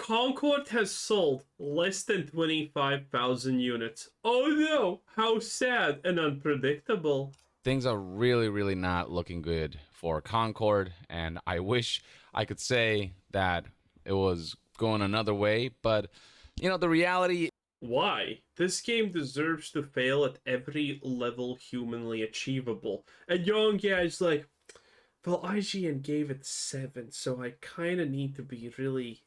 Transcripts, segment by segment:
Concord has sold less than 25,000 units. Oh no, how sad and unpredictable. Things are really, really not looking good for Concord, and I wish I could say that it was going another way, but you know, the reality. Why? This game deserves to fail at every level humanly achievable. And young guy's like, well, IGN gave it 7, so I kind of need to be really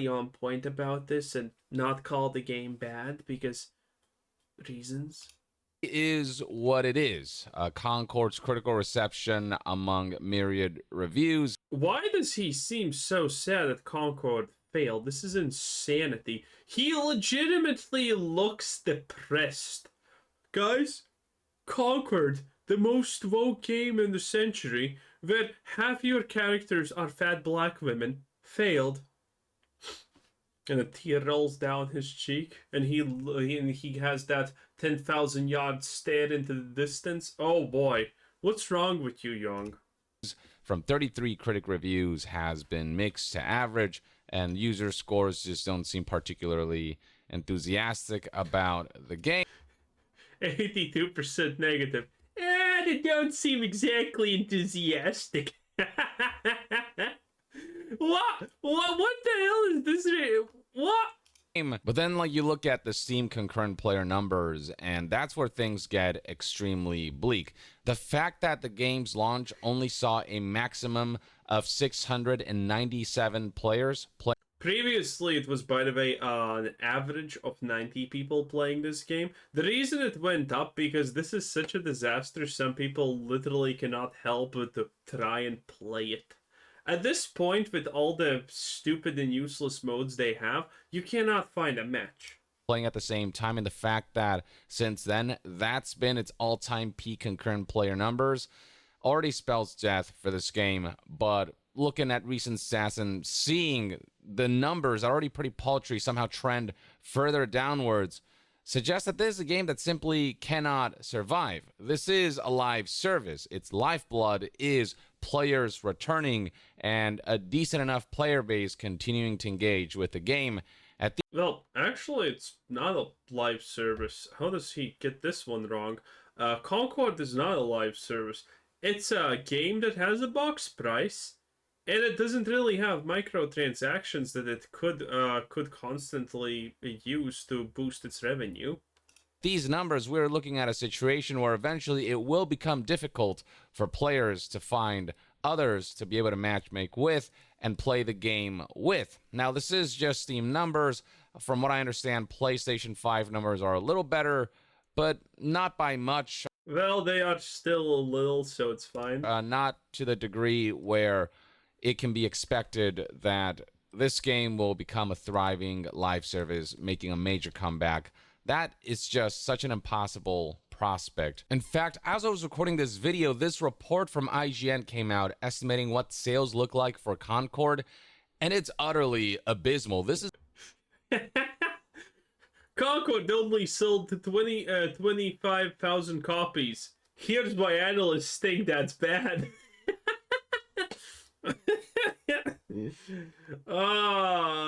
on point about this and not call the game bad because reasons. Is what it is. Concord's critical reception among myriad reviews. Why does he seem so sad that Concord failed? This is insanity. He legitimately looks depressed. Guys, Concord, the most woke game in the century, where half your characters are fat black women, failed. And a tear rolls down his cheek, and he has that 10,000 yard stare into the distance. Oh boy, what's wrong with you, Young? From 33 critic reviews has been mixed to average, and user scores just don't seem particularly enthusiastic about the game. 82% negative. They don't seem exactly enthusiastic. What the hell is this? What? But then, like, you look at the Steam concurrent player numbers, and that's where things get extremely bleak. The fact that the game's launch only saw a maximum of 697 players play. Previously, it was, by the way, an average of 90 people playing this game. The reason it went up, because this is such a disaster, some people literally cannot help but to try and play it. At this point, with all the stupid and useless modes they have, you cannot find a match. Playing at the same time, and the fact that since then, that's been its all-time peak concurrent player numbers, already spells death for this game. But looking at recent stats and seeing the numbers already pretty paltry somehow trend further downwards, suggests that this is a game that simply cannot survive. This is a live service. Its lifeblood is players returning and a decent enough player base continuing to engage with the game. Well, actually, it's not a live service. How does he get this one wrong? Concord is not a live service. It's a game that has a box price, and it doesn't really have microtransactions that it could constantly use to boost its revenue. These numbers, we're looking at a situation where eventually it will become difficult for players to find others to be able to matchmake with and play the game with. Now, this is just Steam numbers. From what I understand, PlayStation 5 numbers are a little better, but not by much. Well, they are still a little, so it's fine. Not to the degree where it can be expected that this game will become a thriving live service, making a major comeback. That is just such an impossible prospect. In fact, as I was recording this video, this report from IGN came out estimating what sales look like for Concord, and it's utterly abysmal. This is Concord only sold 25,000 copies. Here's why analysts think that's bad.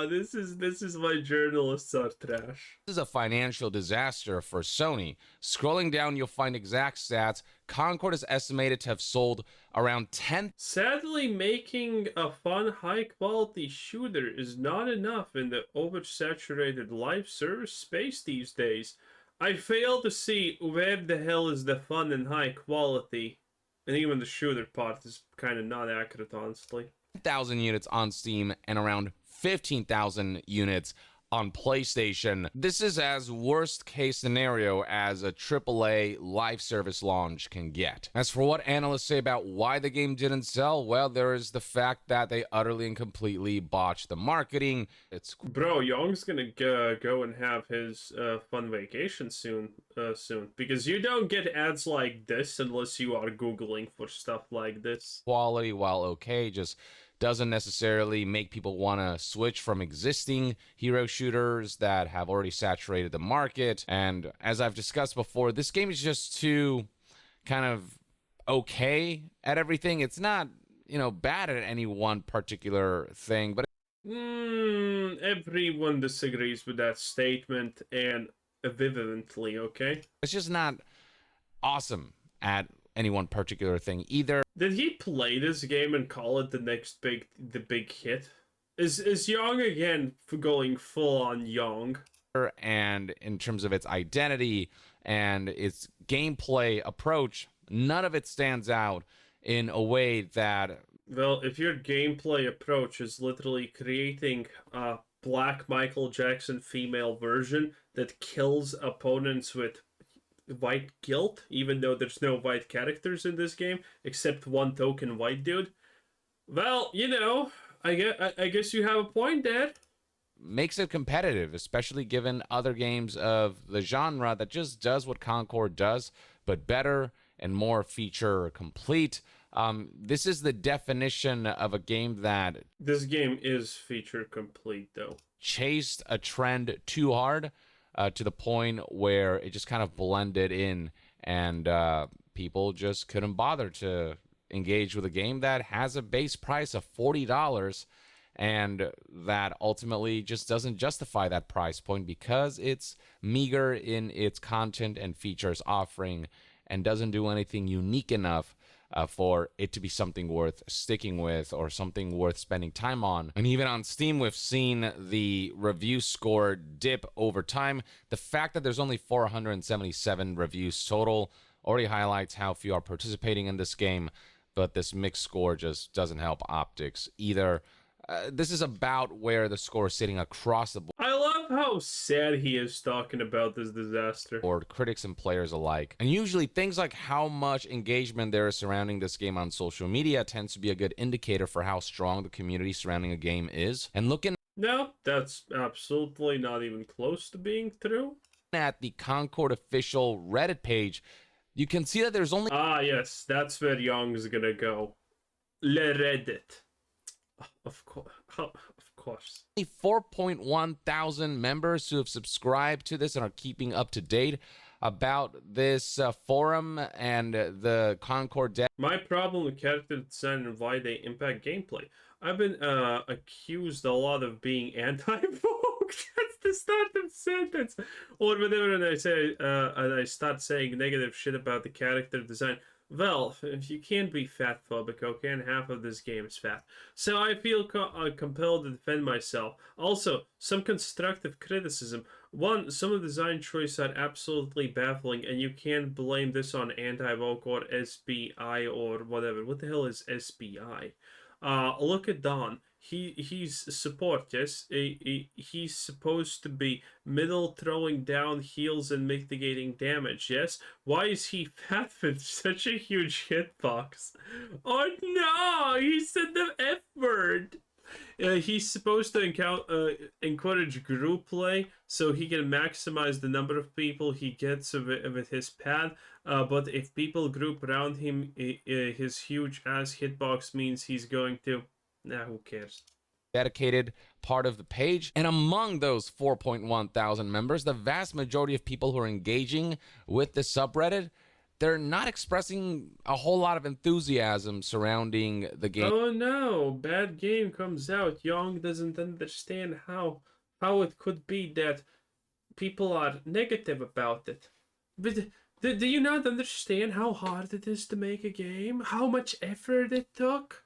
This is why journalists are trash. This is a financial disaster for Sony. Scrolling down, you'll find exact stats. Concord is estimated to have sold around 10. Sadly, making a fun, high-quality shooter is not enough in the oversaturated live service space these days. I fail to see where the hell is the fun and high quality. And even the shooter part is kind of not accurate, honestly. 1,000 units on Steam and around 15,000 units on PlayStation. This is as worst case scenario as a AAA live service launch can get. As for what analysts say about why the game didn't sell, well, there is the fact that they utterly and completely botched the marketing. Bro, Young's gonna go and have his fun vacation soon, because you don't get ads like this unless you are Googling for stuff like this. Quality, while okay, just doesn't necessarily make people want to switch from existing hero shooters that have already saturated the market. And as I've discussed before, this game is just too kind of okay at everything. It's not, bad at any one particular thing, but everyone disagrees with that statement, and vividly, okay? It's just not awesome at any one particular thing either. Did he play this game and call it the big hit? Is Young again going full on Young? And in terms of its identity and its gameplay approach, none of it stands out in a way that... Well, if your gameplay approach is literally creating a black Michael Jackson female version that kills opponents with white guilt, even though there's no white characters in this game except one token white dude, well, you know, I guess you have a point, Dad. Makes it competitive, especially given other games of the genre that just does what Concord does, but better and more feature complete. This is the definition of a game that... This game is feature complete, though. Chased a trend too hard to the point where it just kind of blended in, and people just couldn't bother to engage with a game that has a base price of $40 and that ultimately just doesn't justify that price point because it's meager in its content and features offering and doesn't do anything unique enough for it to be something worth sticking with or something worth spending time on. And even on Steam, we've seen the review score dip over time. The fact that there's only 477 reviews total already highlights how few are participating in this game, but this mixed score just doesn't help optics either. This is about where the score is sitting across the board. I love how sad he is talking about this disaster. Or critics and players alike. And usually things like how much engagement there is surrounding this game on social media tends to be a good indicator for how strong the community surrounding a game is. And looking... No, that's absolutely not even close to being true. At the Concord official Reddit page, you can see that there's only... Ah, yes, that's where Young's gonna go. Le Reddit. Of course. 4.1 thousand members who have subscribed to this and are keeping up to date about this forum and the Concord dev. My problem with character design and why they impact gameplay. I've been accused a lot of being anti-woke. That's the start of the sentence. Or whenever I say and I start saying negative shit about the character design. Well, you can't be fatphobic, okay? And half of this game is fat. So I feel compelled to defend myself. Also, some constructive criticism. One, some of the design choices are absolutely baffling, and you can't blame this on anti-woke or SBI or whatever. What the hell is SBI? Look at Don. He's support, yes? He's supposed to be middle, throwing down heals and mitigating damage, yes? Why is he fat with such a huge hitbox? Oh no! He said the F word! He's supposed to encourage group play so he can maximize the number of people he gets with his pad. But if people group around him, his huge ass hitbox means he's going to... Nah, who cares? Dedicated part of the page. And among those 4.1 thousand members, the vast majority of people who are engaging with the subreddit, they're not expressing a whole lot of enthusiasm surrounding the game. Oh no, bad game comes out. Young doesn't understand how it could be that people are negative about it. But do you not understand how hard it is to make a game? How much effort it took?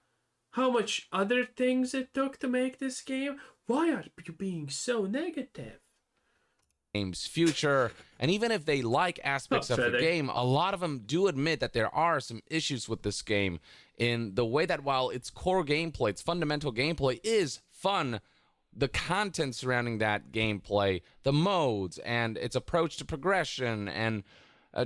How much other things it took to make this game? Why are you being so negative? Game's future, and even if they like aspects of the game, a lot of them do admit that there are some issues with this game in the way that while its core gameplay, its fundamental gameplay is fun, the content surrounding that gameplay, the modes, and its approach to progression, and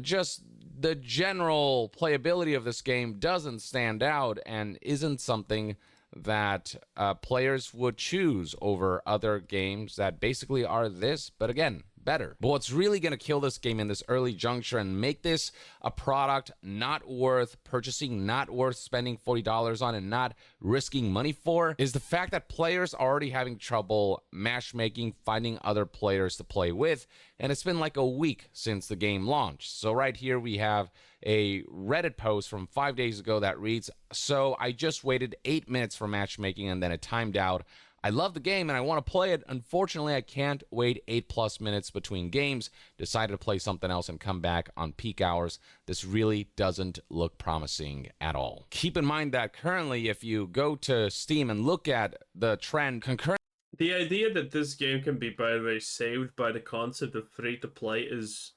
just the general playability of this game doesn't stand out and isn't something that players would choose over other games that basically are this, but again, better. But what's really going to kill this game in this early juncture and make this a product not worth purchasing, not worth spending $40 on, and not risking money for is the fact that players are already having trouble matchmaking, finding other players to play with, and it's been like a week since the game launched. So right here we have a Reddit post from 5 days ago that reads, "So I just waited 8 minutes for matchmaking and then it timed out. I love the game and I want to play it. Unfortunately, I can't wait 8+ minutes between games. Decided to play something else and come back on peak hours. This really doesn't look promising at all. Keep in mind that currently, if you go to Steam and look at the trend, concurrent. The idea that this game can be, by the way, saved by the concept of free-to-play is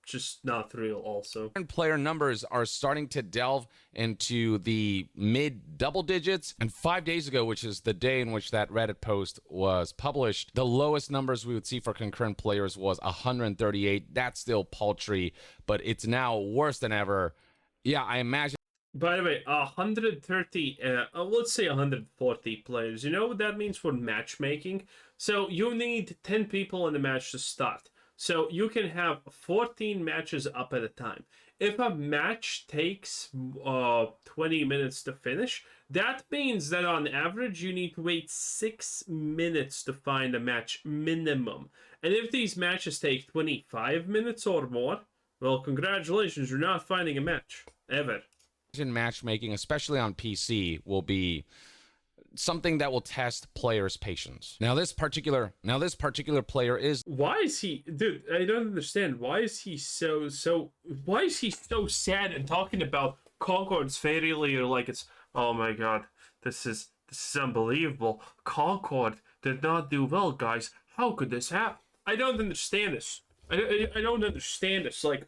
just not real also. Player numbers are starting to delve into the mid double digits, and 5 days ago, which is the day in which that Reddit post was published, the lowest numbers we would see for concurrent players was 138. That's still paltry, but it's now worse than ever. Yeah, I imagine. By the way, 130, let's say 140 players. You know what that means for matchmaking? So you need 10 people in the match to start. So you can have 14 matches up at a time. If a match takes 20 minutes to finish, that means that on average you need to wait 6 minutes to find a match minimum. And if these matches take 25 minutes or more, well, congratulations, you're not finding a match. Ever. Matchmaking, especially on PC, will be something that will test players' patience. Now this particular player is. Why is he, dude? I don't understand. Why is he so sad and talking about Concord's failure like it's, oh my god, this is unbelievable. Concord did not do well, guys. How could this happen? I don't understand this. I don't understand this. Like,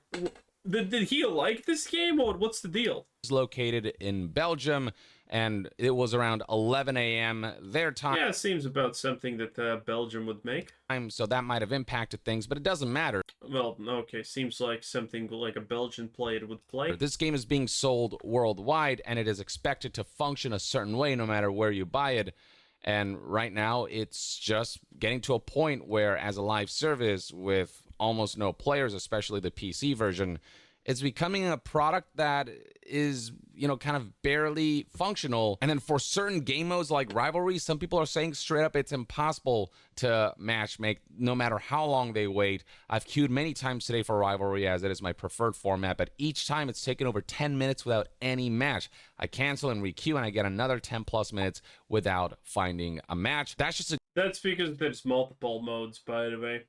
did he like this game or what's the deal? Located in Belgium, and it was around 11 a.m. their time. Yeah, it seems about something that Belgium would make. So that might have impacted things, but it doesn't matter. Well, okay, seems like something like a Belgian player would play. This game is being sold worldwide, and it is expected to function a certain way no matter where you buy it. And right now, it's just getting to a point where, as a live service with almost no players, especially the PC version, it's becoming a product that is, you know, kind of barely functional. And then for certain game modes like Rivalry, some people are saying straight up it's impossible to matchmake no matter how long they wait. I've queued many times today for Rivalry as it is my preferred format, but each time it's taken over 10 minutes without any match. I cancel and requeue and I get another 10+ minutes without finding a match. That's because there's multiple modes, by the way.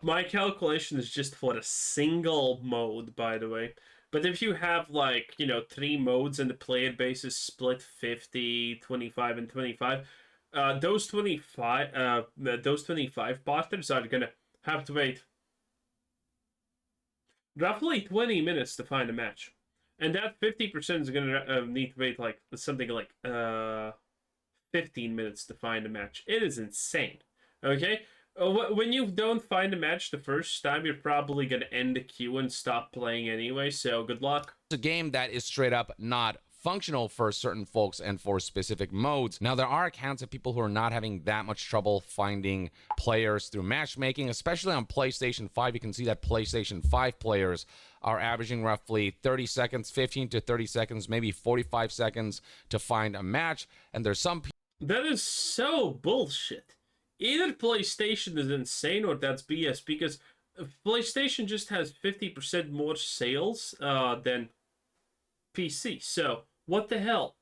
My calculation is just for a single mode, by the way. But if you have, like, you know, 3 modes and the player base is split 50, 25, and 25, those 25 partners are gonna have to wait roughly 20 minutes to find a match. And that 50% is gonna need to wait, like, something like 15 minutes to find a match. It is insane, okay? When you don't find a match the first time, you're probably going to end the queue and stop playing anyway, so good luck. It's a game that is straight up not functional for certain folks and for specific modes. Now, there are accounts of people who are not having that much trouble finding players through matchmaking, especially on PlayStation 5. You can see that PlayStation 5 players are averaging roughly 30 seconds, 15 to 30 seconds, maybe 45 seconds to find a match. And there's some people. That is so bullshit. Either PlayStation is insane or that's BS, because PlayStation just has 50% more sales than PC. So, what the hell?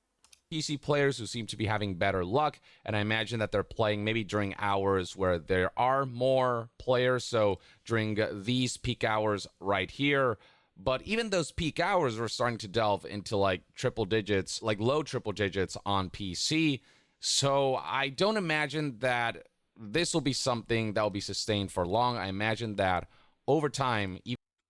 PC players who seem to be having better luck, and I imagine that they're playing maybe during hours where there are more players, so during these peak hours right here. But even those peak hours are starting to delve into like triple digits, like low triple digits on PC. So I don't imagine that this will be something that will be sustained for long. I imagine that over time.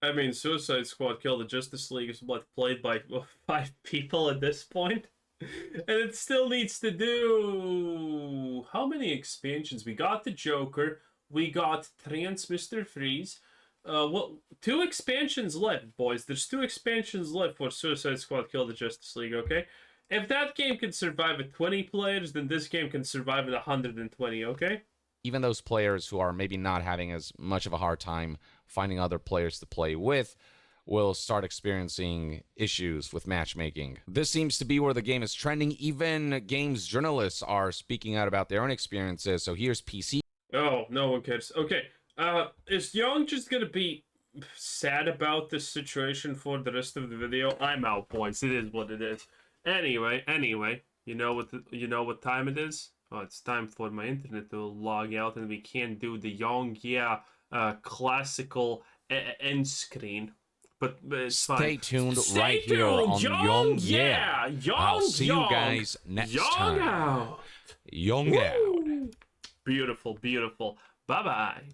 I mean, Suicide Squad Kill the Justice League is played by 5 people at this point, and it still needs to do how many expansions? We got the Joker, we got Trans Mr. Freeze. 2 expansions left, boys. There's 2 expansions left for Suicide Squad Kill the Justice League. Okay. If that game can survive at 20 players, then this game can survive at 120, okay? Even those players who are maybe not having as much of a hard time finding other players to play with will start experiencing issues with matchmaking. This seems to be where the game is trending. Even games journalists are speaking out about their own experiences. So here's PC. Oh, no one cares. Okay, is Young just gonna be sad about this situation for the rest of the video? I'm out, boys. It is what it is. Anyway, you know what time it is? Oh, it's time for my internet to log out, and we can't do the Young Yeah classical end screen. But it's Stay fine. tuned Stay right tuned, here on Young Young Yeah. I'll see you guys next Young time. out. Young out. Beautiful, beautiful. Bye-bye.